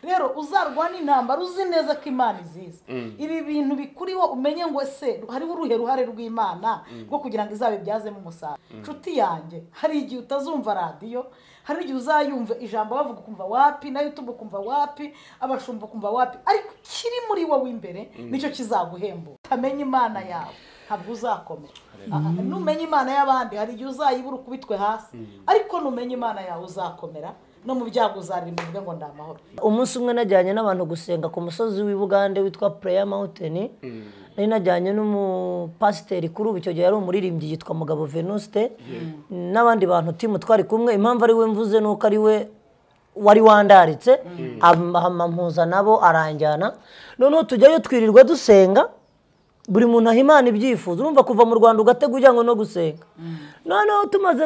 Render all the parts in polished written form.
rero uzarwana intambara uzi neza ko Imana izizi ibi bintu bikuriho umenye ngo ese hariho uruhe ruhare rw'Imana rwo kugira ngo izabibyazemo umusaruro. Nshuti yanjye, hari igihe utazumva radio, hari igihe uzayumva ijambo bavuga kumva wapi, na YouTube kumva wapi, abashumba kumva wapi, ariko kiri muri wowe imbere nicyo kizaguhembura. Tamenye Imana yawe ntabwo uzakomera. Numenye Imana y'abandi hari igihe uzayibura ukubitwe hasi, ariko numenye Imana yawe uzakomera, no mu byago uzaririmba uvuge ngo ndamahoro. Umunsi umwe najyanye n'abantu gusenga ku musozi w'i Bugande witwa Prayer Mountain, nari najyanye n'umupasiteri kuri ubu icyo gihe yari umuririmbyi yitwa Mugabo Venuste, n'abandi bantu timu twari kumwe. Impamvu ari we mvuze nuko ari we wari wandaritse, amampuza nabo aranjyana, noneho tujyayo twirirwa dusenga, buri muntu aho Imana ibyifuza. Urumva kuva mu Rwanda ugatega ujya ngo no gusenga, noneho tumaze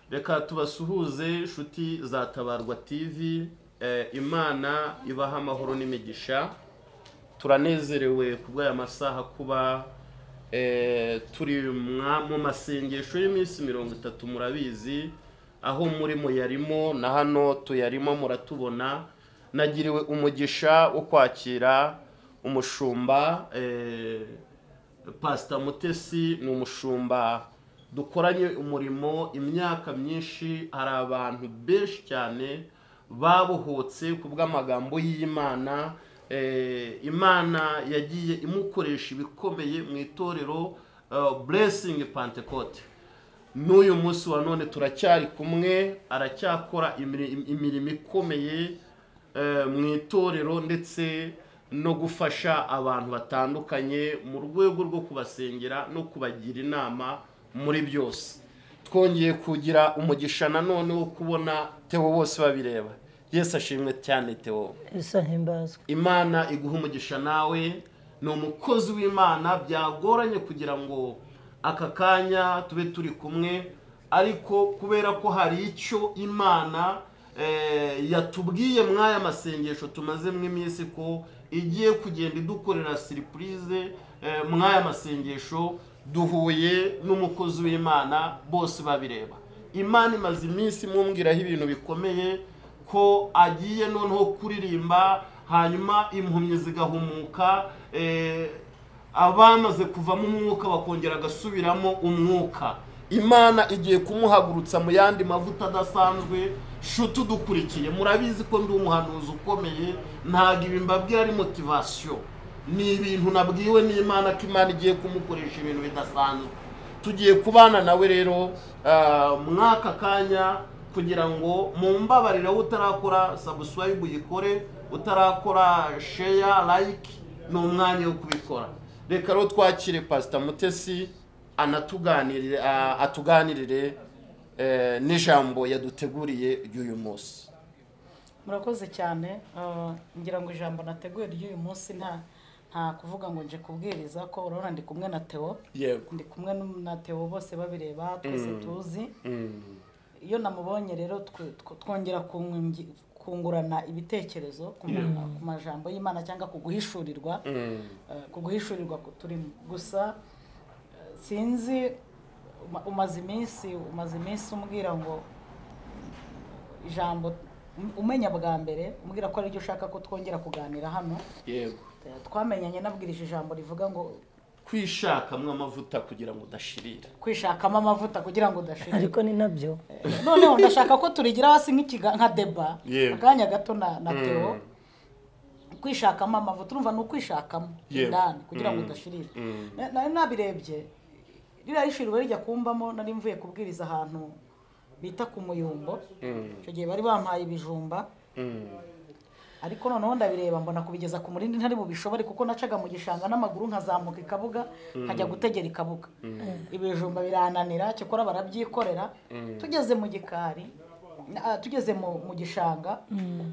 reka tubasuhuze inshuti za Tabarwa TV. Imana ibaha amahoro n'imigisha. Turanezerewe kubw'aya masaha kuba turi mu masengesho y'iminsi 30. Murabizi aho muri muyarimo na hano tuyarimo muratubona. Nagiriwe umugisha wo kwakira umushumba Pastor Mutesi. Ni umushumba dukoranye umurimo imyaka myinshi. Hari abantu benshi cyane babohotse kubw'amagambo y'Imana. Imana yagiye imukoresha ibikomeye mu itorero Blessing Pentecote. N'uyu munsi wa none turacyari kumwe, aracyakora imirimo ikomeye mu itorero ndetse no gufasha abantu batandukanye mu rwego rwo kubasengera no kubagira inama muri byose. Twongeye kugira umugisha nanone wo kubona Theo bose babireba. Yesu ashimwe cyane Theo. Yesu himbazwe. Imana iguha umugisha nawe. Ni umukozi w'Imana byagoranye kugira ngo aka kanya tube turi kumwe, ariko kubera ko hari icyo Imana yatubwiye mwaya masengesho tumaze mu iminsi ko igiye kugenda idukorera surprise mwaya masengesho. Duhuye n'umukozi w'Imana bose babireba. Imana imaze iminsi mumbwiraho ibintu bikomeye ko agiye noneho kuririmba, hanyuma impumyi zigahumuka, abamaze kuvamo umwuka bakongera agasubiramo umwuka. Imana igiye kumuhagurutsa mu yandi mavuta adasanzwe. Shutu dukurikiye murabizi ko ndi umuhanuzi ukomeye, ntago ibi mbabwira ari motivation, ni ibintu nabwiwe n'Imana ko Imana igiye kumukoresha ibintu bidasanzwe. Tugiye kubana nawe rero mwaka kanya kugira ngo mumbabarire utarakora subscribe uyikore, utarakora share like, ni umwanya wo kubikora. Reka rero twakire Pastor Mutesi atuganirire n'ijambo yaduteguriye ry'uyu munsi. Murakoze cyane. Ngira ngo ijambo nateguye ry'uyu munsi nta kuvuga ngo nje kubwiriza ko urabona ndi kumwe na Theo. Ndi kumwe na Theo bose babireba, twese tuzi. Iyo namubonye rero twongera kungurana ibitekerezo ku majambo y'Imana cyangwa kuguhishurirwa turimo. Gusa sinzi umaze iminsi umbwira ngo ijambo umenya bwa mbere umbwira ko ari ryo ushaka ko twongera kuganira hano. Yego. Twamenyanye nabwirije ijambo rivuga ngo kwishakamo amavuta kugira ngo udashirira. Kwishakamo amavuta kugira ngo udashirira. Ariko ni nabyo. Noneho ndashaka ko turigira hasi nka deba akanya gato na Theo. Kwishakamo amavuta urumva no kwishakamo indani kugira ngo udashirira. Nabirebye rira rishirwe rijya kumbamo, nari mvuye kubwiriza ahantu bita ku Muyumbo. Icyo gihe bari bampaye ibijumba, ariko noneho ndabireba mbona kubigeza ku Murindi ntari bubishobore kuko nacaga mu gishanga n'amaguru nkazamuka Ikabuga nkajya gutegera Ikabuga. Ibijumba birananira cyokora barabyikorera. Tugeze mu gikari, tugeze mu gishanga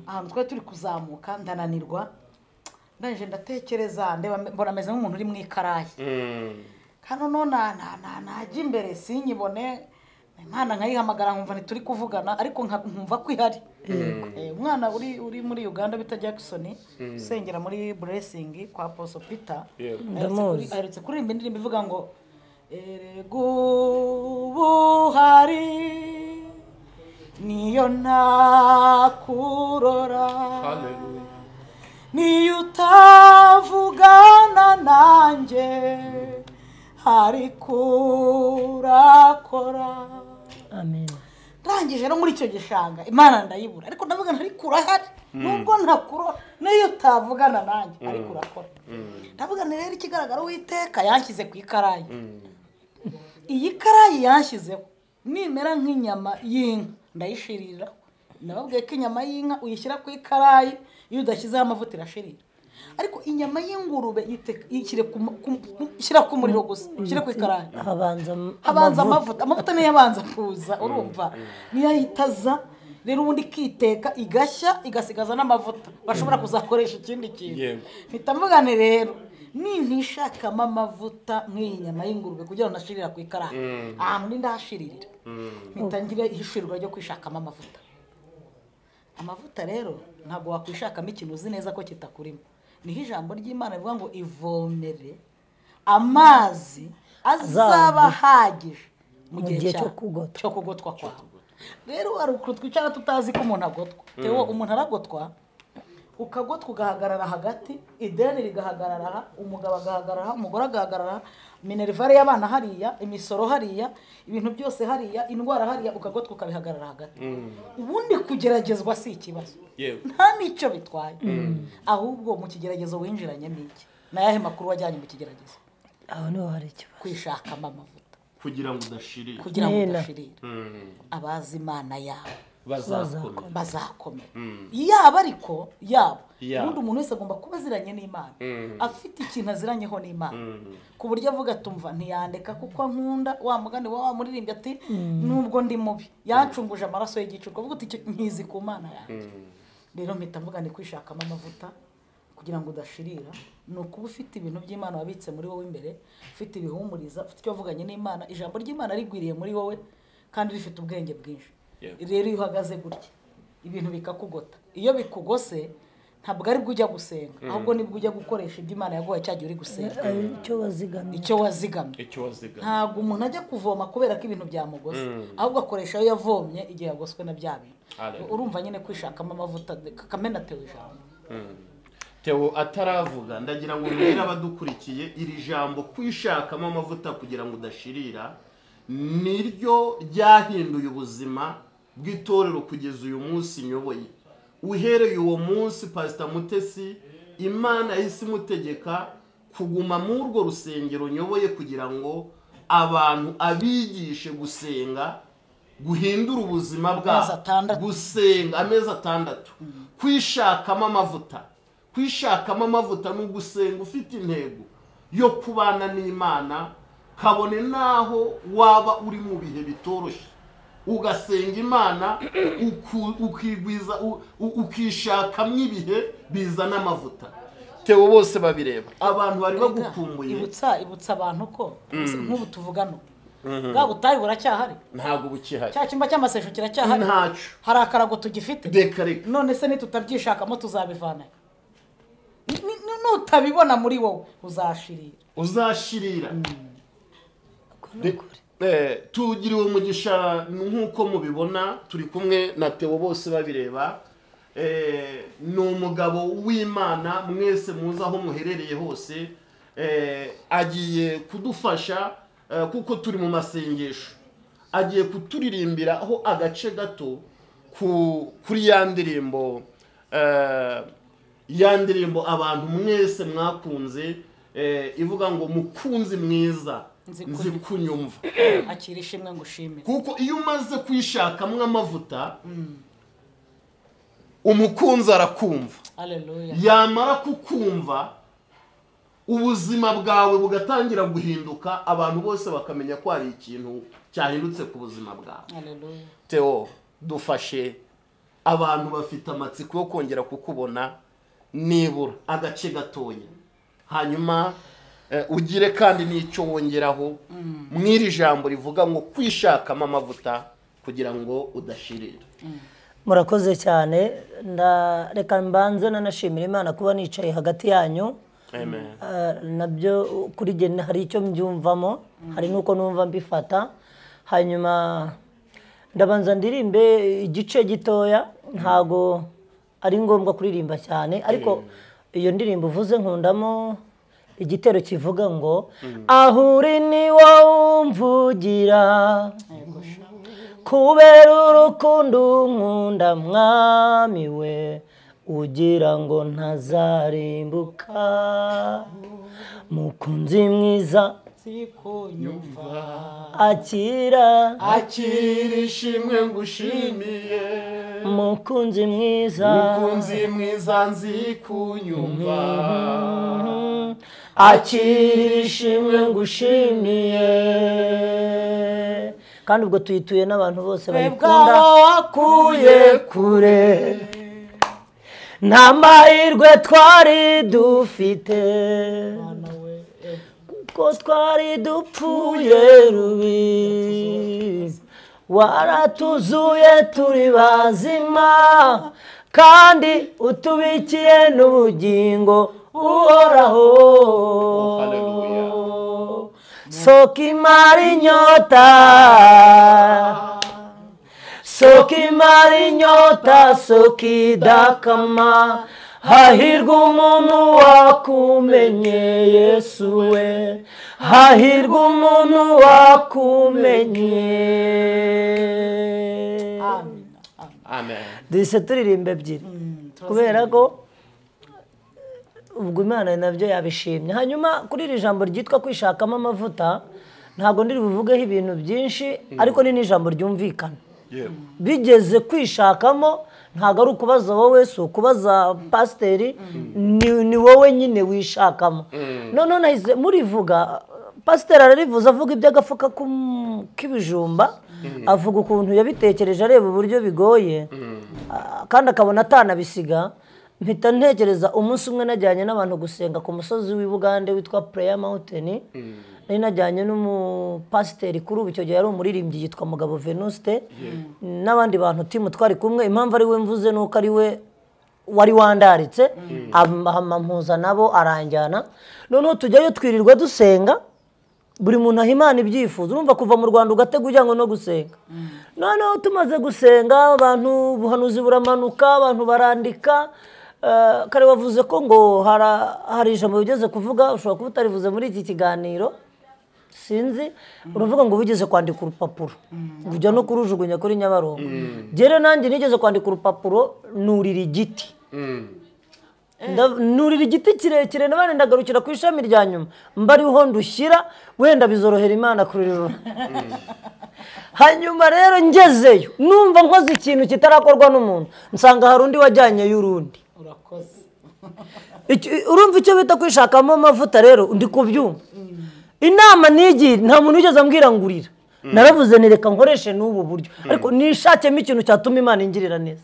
ahantu twari turi kuzamuka ndananirwa, ndanje ndatekereza mbona ameze nk'umuntu uri mu ikarayi. Hano none najya imbere sinyibone, Imana nkayihamagara nkumva ntituri kuvugana ariko nkumva ko ihari. Umwana uri muri Uganda bita Jackson usengera muri Blessing kwa Apostle Peter aherutse kuririmba indirimbo ivuga ngo buhari niyo ntakurora niyo utavugana nanjye hari kurakora. Amen. Rangije no muri icyo gishanga Imana ndayibura ariko ndavuga ntari kurahari nubwo ntakuro niyo utavugana nanjye ari kurakora. Ndavuga ni rero ikigaragara Uwiteka yanshyize ku ikarayi. Iyi karayi yanshyizeho nimera nk'inyama y'inka ndayishirira. Nababwiye ko inyama y'inka uyishyira ku ikarayi iyo udashyizeho amavuta irashirira. Ariko inyama y'ingurube ishyira ku muriro gusa ishyira ku ikarayi habanza amavuta niyo yabanza kuza urumva niyo yitaza rero ubundi kiteka igashya igasigaza n'amavuta bashobora kuzakoresha ikindi kintu. Mpita mvugane rero ntishakamo amavuta nk'iyi nyama y'ingurube kugira ngo nashirira ku ikarayi ahantu ndahashiririra. Mpita ngira ihishurirwa ryo kwishakamo amavuta rero ntabwo wakwishakamo ikintu uzi neza ko kitakurimo. Niho ijambo ry'Imana rivuga ngo ivomere amazi azaba ahagije mu gihe cyo kugotwa kwawe. Rero hari ukuntu twicara tutazi ko umuntu agotwa. Tewo umuntu aragotwa ukagotwa ugahagarara hagati ideni rigahagarara umugabo agahagarara umugore agahagarara minerivare y'abana hariya imisoro hariya ibintu byose hariya indwara hariya ukagotwa ukabihagarara hagati. Ubundi kugeragezwa si ikibazo nta nicyo bitwaye ahubwo mu kigeragezo winjiranye n'iki nayahe makuru wajyanye mu kigeragezo aho niho hari ikibazo kwishakamo amavuta kugira ngo udashirira abazi Imana yawe bazakomera yaba ariko ubundi umuntu wese agomba kuba aziranye n'Imana afite ikintu aziranyeho n'Imana ku buryo avuga tumva ntiyandeka kuko nkunda wa mugani wa muririmbyi ati nubwo ndi mubi yancunguje amaraso y'igicurwa avuga uti nkizi ku Mana yanjye. Rero mpita mvuga ni kwishakamo amavuta kugira ngo udashirira ni ukuba ufite ibintu by'Imana wabitse muri wowe imbere ufite ibihumuriza ufite icyo wavuganye n'Imana ijambo ry'Imana rigwiriye muri wowe kandi rifite ubwenge bwinshi. Rero iyo uhagaze gutya ibintu bikakugota iyo bikugose ntabwo ari bwo ujya gusenga ahubwo nibwo ujya gukoresha ibyo Imana yaguhaye cyagiye uri gusenga icyo wazigamye. Ntabwo umuntu ajya kuvoma kubera ko ibintu byamugose ahubwo akoresha ayo yavomye igihe yagoswe na bya bintu. Urumva nyine kwishakamo amavuta kamena Tewo ijambo Tewo ataravuga ndagira ngo mbwira abadukurikiye iri jambo kwishakamo amavuta kugira ngo udashirira niryo ryahinduye ubuzima bw'itorero kugeza uyu munsi nyoboye. Uhereye uwo munsi Pastor Mutesi Imana yahise imutegeka kuguma muri urwo rusengero nyoboye kugira ngo abantu abigishe gusenga guhindura ubuzima bwabo gusenga amezi 6 kwishakamo amavuta no gusenga ufite intego yo kubana n'Imana kabone naho waba uri mu bihe bitoroshye ugasenga Imana ukigwiza ukishakamo ibihe bizana amavuta. Tewo bose babireba abantu bari bagukumbuye ibutsa abantu ko nk'ubu tuvugano bwa butayi buracyahari ntabwo bukihari cya cyumba cy'amasesho kiracyahari ntacu hari akarago tugifite dekareka none se nitutabyishakamo tuzabivana nutabibona muri wowe uzashirira tugiriwe umugisha nk'uko mubibona turi kumwe na Tewo bose babireba. Ni umugabo w'Imana mwese muzi aho muherereye hose agiye kudufasha kuko turi mu masengesho agiye kuturirimbira aho agace gato kuri ya ndirimbo abantu mwese mwakunze ivuga ngo mukunzi mwiza nzi kunyumva akira ishimwe ngushimire kuko iyo umaze kwishakamo amavuta umukunzi arakumva yamara kukumva ubuzima bwawe bugatangira guhinduka abantu bose bakamenya ko hari ikintu cyahindutse ku buzima bwawe. Tewo dufashe abantu bafite amatsiko yo kongera kukubona nibura agace gatoya hanyuma ugire kandi n'icyo wongeraho mw'iri jambo rivuga ngo kwishakamo amavuta kugira ngo udashirira. murakoze cyane. Reka mbanze nanashimira Imana kuba nicaye hagati yanyu. Nabyo kuri jye hari icyo mbyumvamo, hari nuko numva mbifata. Hanyuma ndabanza ndirimbe igice gitoya, ntago ari ngombwa kuririmba cyane, ariko iyo ndirimbo uvuze nkundamo igitero kivuga ngo aho uri ni wowe umvugira kubera urukundo nkunda mwami we, ugira ngo ntazarimbuka, mukunzi mwiza sikunyumva, akira ishimwe ngushimiye, mukunzi mwiza nzi kunyumva, akira ishimwe ngushimiye. Kandi ubwo tuyituye n'abantu bose bayikunda, wakuye kure nta mahirwe twari dufite, kuko twari dupfuye rubi, waratuzuye turi bazima, kandi utubikiye n'ubugingo uhoraho. Soko imara inyota, soko imara inyota, soko idakama, hahirwa umuntu wakumenye Yesu we, hahirwa umuntu wakumenye. amen. Duhise turirimba ebyiri kubera ko ubwo Imana nabyo yabishimye. Hanyuma kuri iri jambo ryitwa kwishakamo amavuta, ntabwo ndiri buvugeho ibintu byinshi, ariko ni n'ijambo ryumvikana. Bigeze kwishakamo, ntabwo ari ukubaza wowe, si ukubaza pasiteri, ni wowe nyine wishakamo. none nahise murivuga, pasiteri ararivuza avuga iby'agafuka k'ibijumba, avuga ukuntu yabitekereje areba uburyo bigoye, kandi akabona atanabisiga. Mpita ntekereza umunsi umwe najyanye n'abantu gusenga ku musozi w'i Bugande witwa Prayer Mountain. Nari najyanye n'umupasiteri kuri ubu icyo gihe yari umuririmbyi yitwa Mugabo Venuste, n'abandi bantu timu twari kumwe. Impamvu ari we mvuze nuko ari we wari wandaritse, amampuza nabo aranjyana. Noneho tujyayo twirirwa dusenga, buri muntu aha Imana ibyifuzo. Urumva kuva mu Rwanda ugatega ujya ngo no gusenga. Noneho tumaze gusenga, abantu ubuhanuzi buramanuka, abantu barandika. Kare wavuze ko ngo hari ijambo bigeze kuvuga, ushobora kuba utarivuze muri iki kiganiro sinzi, uravuga ngo wigeze kwandika urupapuro ujya no kurujugunya kuri Nyabarongo. Jere nanjye nigeze kwandika urupapuro nurira igiti, nurira igiti kirekire, nabane ndagarukira ku ishami rya nyuma mbariho ndushyira, wenda bizorohera Imana kurirura. Hanyuma rero ngezeyo numva nkoze ikintu kitarakorwa n'umuntu, nsanga hari undi wajyanye y'urundi. urakoze. Urumva icyo bita kwishakamo amavuta rero ndi kubyumva. Inama nigiye nta muntu ugeze ambwira ngurira, naravuze nereka nkoreshe n'ubu buryo, ariko nishakemo ikintu cyatuma Imana ingirira neza.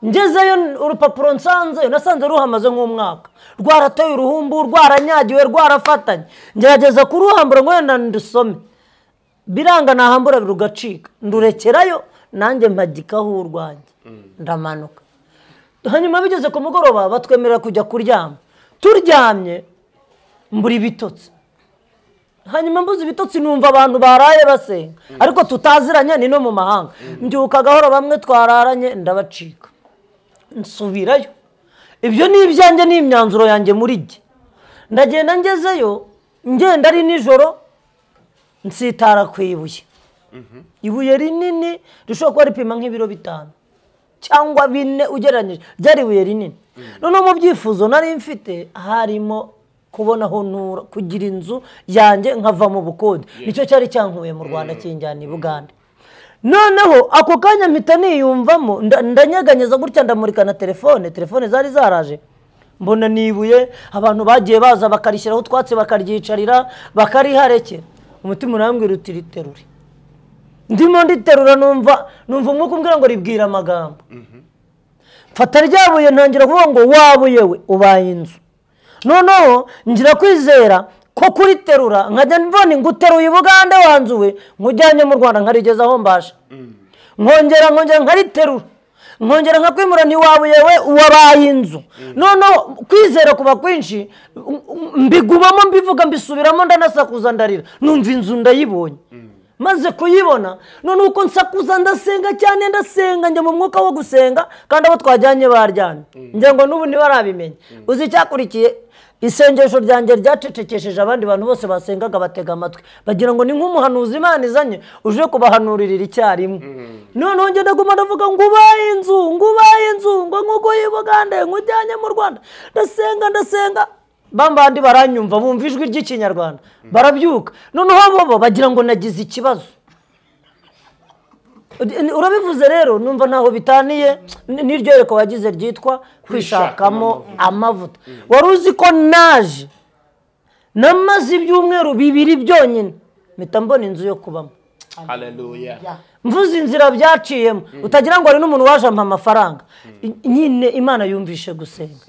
Ngezeyo urupapuro nasanze ruhamaze nk'umwaka, rwarateye uruhumbu, rwaranyagiwe, rwarafatanye. Ngerageza kuruhambura ngo wenda ndusome, biranga nahambura rugacika, ndurekerayo nanjye mpagikaho urwanjye ndamanuka. Hanyuma bigeze ku mugoroba batwemerera kujya kuryama. Turyamye mbura ibitotsi. Hanyuma mbuze ibitotsi numva abantu baraye basenga, ariko tutaziranye, ni no mu mahanga. Mbyuka gahoro, bamwe twararanye ndabacika, nsubirayo. Ibyo ni ibyanjye, ni imyanzuro yanjye muri jye. Ndagenda ngezeyo, ngenda ari nijoro, nsitara ku ibuye. Ibuye rinini rishobora kuba ripima nk'ibiro 5 cyangwa 4 ugereranyije, byari ibuye rinini. None mu byifuzo nari mfite harimo kubonaho nura, kugira inzu yanjye nkava mu bukode. Nicyo cyari cyankuye mu Rwanda kinjyana i Bugande. Noneho ako kanya mpita niyumvamo, ndanyeganyeza gutya, ndamurika na telefone zari zaraje, mbona nibuye abantu bagiye baza bakarishyiraho utwatsi bakaryicarira bakariharekera. Umutima urambwira uti riterure. Ndimo nditerura, numva umwuka umbwira ngo ribwira amagambo. Mfata ryabuye ntangira kuvuga ngo wabuye we ubaye inzu. noneho ngira kwizera ko kuriterura nkajya mbona nguteruye Bugande wanzuwe nkujyanye mu Rwanda nkarigeza aho mbasha nkongera nkariterura nkongera nkakwimura n'iwawe yewe wabaye inzu noneho kwizera kuba kwinshi mbigumamo mbivuga mbisubiramo ndanasakuza ndarira numva inzu ndayibonye maze kuyibona none uko nsakuza ndasenga cyane ndasenga njya mu mwuka wo gusenga kandi abo twajyanye baryanye njye ngo n'ubu ntibarabimenya uzi icyakurikiye isengesho ryanjye ryacecekesheje abandi bantu bose basengaga batega amatwi bagira ngo ni nk'umuhanuzi Imana izanye uje kubahanurira icyarimwe noneho njye ndaguma ndavuga ngo ubaye inzu ngo nk'uguye Bugande nkujyanye mu Rwanda ndasenga bambandi baranyumva bumva ijwi ry'ikinyarwanda barabyuka noneho bo bagira ngo nagize ikibazo urabivuze rero numva naho bitaniye n'iryoreko wagize ryitwa kwishakamo amavuta wari uzi ko naje namaze ibyumweru 2 byonyine mpita mbona inzu yo kubamo. Haleluya. Mvuze inzira byaciyemo utagira ngo ari n'umuntu waje ampa amafaranga nyine Imana yumvishe gusenga.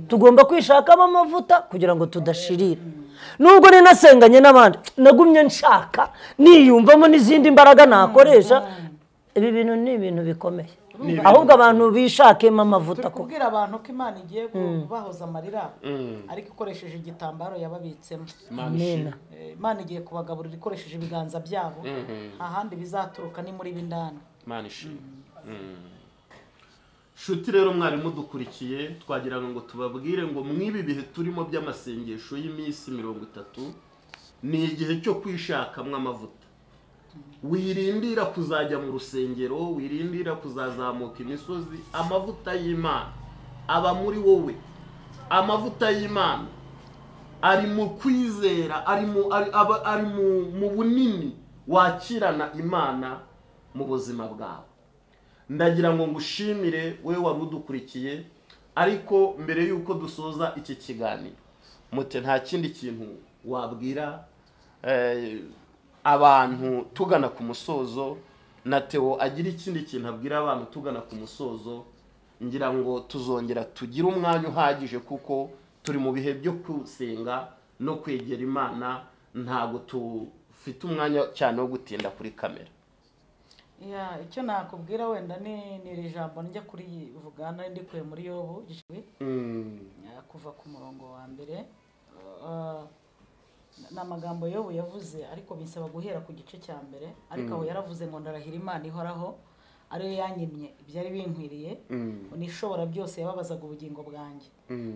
Tugomba kwishakamo amavuta kugira ngo tudashirira. Nubwo ni nasenganye n'abandi nagumye nshaka niyumvamo n'izindi mbaraga nakoresha. Ibi bintu ni ibintu bikomeye ahubwo abantu bishakemo amavuta ko kubwira abantu ko Imana igiye kubahoza amarira ariko ikoresheje igitambaro yababitsemo. Imana igiye kubagaburira ikoresheje ibiganza byabo ahandi bizaturuka ni muri bindani. Imana ishimwe. Shuti rero mwari mudukurikiye twagira ngo tubabwire ngo mwibi bihe turimo by'amasengesho y'imisi 30 ni igihe cyo kwishakamwe amavuta. Wirindira kuzajya mu rusengero, wirindira kuzazamuka imisozi, amavuta y'Imana aba muri wowe. Amavuta y'Imana ari mu kwizera, ari mu bunini wakirana Imana mu buzima bwawe. Ndagira ngo ngushimire wewe wari udukurikiye, ariko mbere yuko dusoza iki kiganiro mute nta kindi kintu wabwira abantu tugana ku musozo na Theo agira ikindi kintu abwira abantu tugana ku musozo, ngira ngo tuzongera tugire umwanya uhagije kuko turi mu bihe byo kusenga no kwegera Imana, ntago tufite umwanya cyane wo gutinda kuri kamera. Icyo nakubwira wenda ni iri jambo njya kuri Vugana ndikuye muri Yobu gishwe kuva ku murongo wa mbere. N'amagambo Yobu yavuze ariko bisaba guhera ku gice cya mbere, ariko aho yaravuze ngo ndarahira Imana ihoraho ariyo yanyimye ibyari binkwiriye nishobora byose yababazaga ubugingo bwanjye.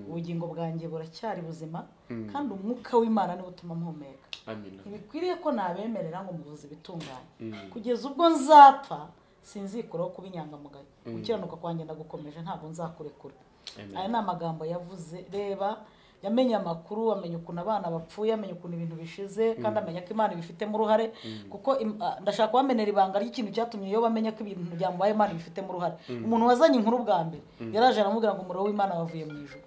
Ubugingo bwanjye buracyari buzima kandi umwuka w'Imana niwo utuma mpumeka. Ntibikwiriye ko nabemerera ngo mubuze bitunganye kugeza ubwo nzapfa sinzikuraho kuba inyangamugayo. Gukiranuka kwanjye ndagukomeje ntabwo nzakurekura. Aya ni amagambo yavuze. Reba yamenye amakuru, amenya ukuntu abana bapfuye, amenya ukuntu ibintu bishize kandi amenya ko Imana ibifitemo uruhare, kuko ndashaka kubamenera ibanga ry'ikintu cyatumye yo bamenya ko ibintu byamubaye Imana ibifitemo uruhare. Umuntu wazanye inkuru bwa mbere yaraje aramubwira ngo umuriro w'Imana wavuye mu ijuru.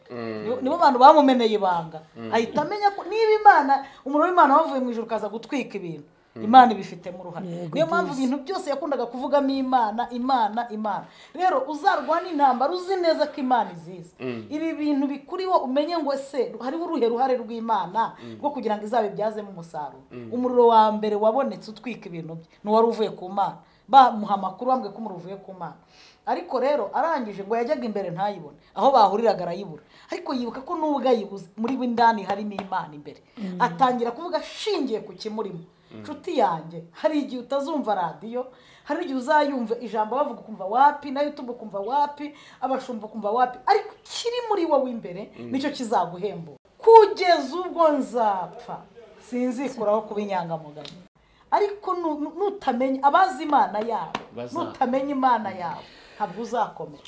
Nibo bantu bamumeneye ibanga, ahita amenya ko niba Imana umuriro w'Imana wavuye mu ijuru kaza gutwika ibintu, Imana ibifitemo uruhare. Niyo mpamvu ibintu byose yakundaga kuvugamo Imana. Rero uzarwana intambara uzi neza ko Imana iziza. Ibi bintu bikuriho umenye ngo se hariho uruhare rw'Imana rwo kugira ngo izabibyazemo umusaruro. Umuriro wa mbere wabonetse utwika ibintu bye n'uwari uvuye ku Mana, bamuha amakuru bambwe ko umuriro uvuye ku Mana. Ariko rero arangije ngo yajyaga imbere ntayibone, aho bahuriraga arayibura, ariko yibuka ko nubwo ayibuze muri w'indani harimo Imana imbere. Atangira kuvuga shingiye ku kimurimo. Nshuti yanjye, hari igihe utazumva radio, hari igihe uzayumva ijambo bavuga kumva wapi, na YouTube kumva wapi, abashumba kumva wapi, ariko kiri muri wowe imbere nicyo kizaguhembura. Kugeza ubwo nzapfa sinzikuraho kuba inyangamugayo. Ariko nutamenya abazi Imana yabo, nutamenya Imana yabo ntabwo uzakomera.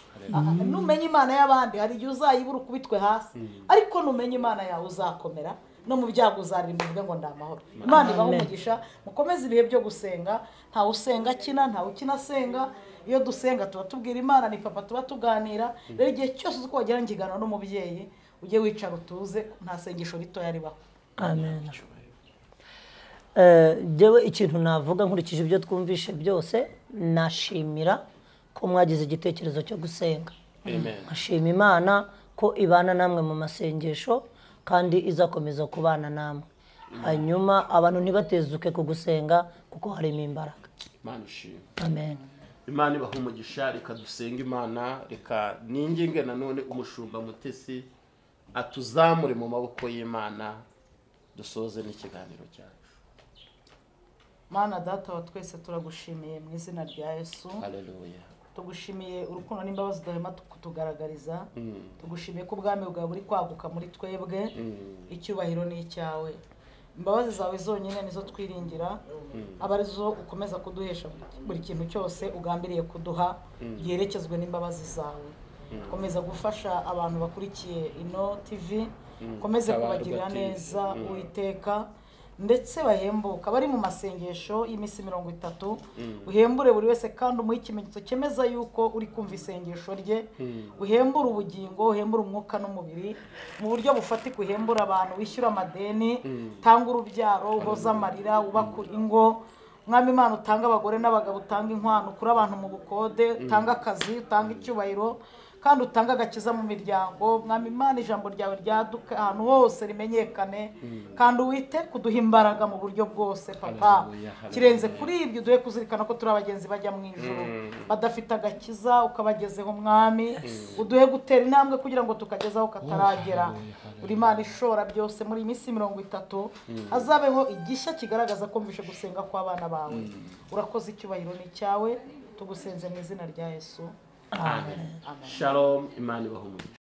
Numenya Imana y'abandi hari igihe uzayibura ukubitwe hasi, ariko numenya Imana yawe uzakomera. No mu byago uzaririmba uvuge ngo ndamahoro. Imana ibaho umugisha, mukomeze ibihe byo gusenga. Ntawe usenga kina, ntawe ukina senga. Iyo dusenga tuba tubwira Imana, ni papa tuba tuganira. Rero igihe cyose uko wagera ngigana n'umubyeyi ujye wicara utuze, nta sengesho ritoya ribaho. Amen. Jewe ikintu navuga nkurikije ibyo twumvishe byose, nashimira ko mwagize igitekerezo cyo gusenga. Amen. Ashima Imana ko ibana namwe mu masengesho, kandi izakomeza kubana namwe hanyuma abantu ntibatezuke ku gusenga kuko harimo imbaraga. Imana ishimwe. Amen. Imana ibaha umugisha. Reka dusenga Imana, reka ninginge nanone umushumba Mutesi atuzamure mu maboko y'Imana dusoze n'ikiganiro cyacu. Mana data wa twese turagushimiye mu izina rya Yesu. Haleluya. Tugushimiye urukundo n'imbabazi udahema kutugaragariza. Tugushimiye ko ubwami bwawe buri kwaguka muri twebwe. Icyubahiro ni icyawe. Imbabazi zawe zonyine nizo twiringira, aba arizo ukomeza kuduhesha buri kintu cyose ugambiriye kuduha, yerekezwe n'imbabazi zawe. Komeza gufasha abantu bakurikiye ino TV, komeze kubagirira neza Uwiteka, ndetse bahembuka bari mu masengesho y'iminsi 30, uhembure buri wese kandi umuhe ikimenyetso cyemeza yuko uri kumva isengesho rye, uhembure ubugingo, uhembure umwuka n'umubiri mu buryo bufatika, uhembure abantu, wishyura amadeni, tanga urubyaro, uhoza amarira, ubakura ingo. Mwami Imana, utanga abagore n'abagabo, utanga inkwano, ukura abantu mu bukode, utanga akazi, utanga icyubahiro, kandi utanga agakiza mu miryango. Mwami Imana, ijambo ryawe ryaduka ahantu hose rimenyekane, kandi wite kuduha imbaraga mu buryo bwose papa. Kirenze kuri ibyo duhe kuzirikana ko turi abagenzi bajya mu ijuru badafite agakiza, ukabagezeho Mwami. Uduhe gutera intambwe kugira ngo tukagezaho kataragera. Uri Imana ishobora byose. Muri iyi minsi 30 hazabeho igishya kigaragaza ko mvishe gusenga kw'abana bawe. Urakoze, icyubahiro ni cyawe, tugusenze mu izina rya Yesu. Amen. Shalom. Imana ibahe umugisha.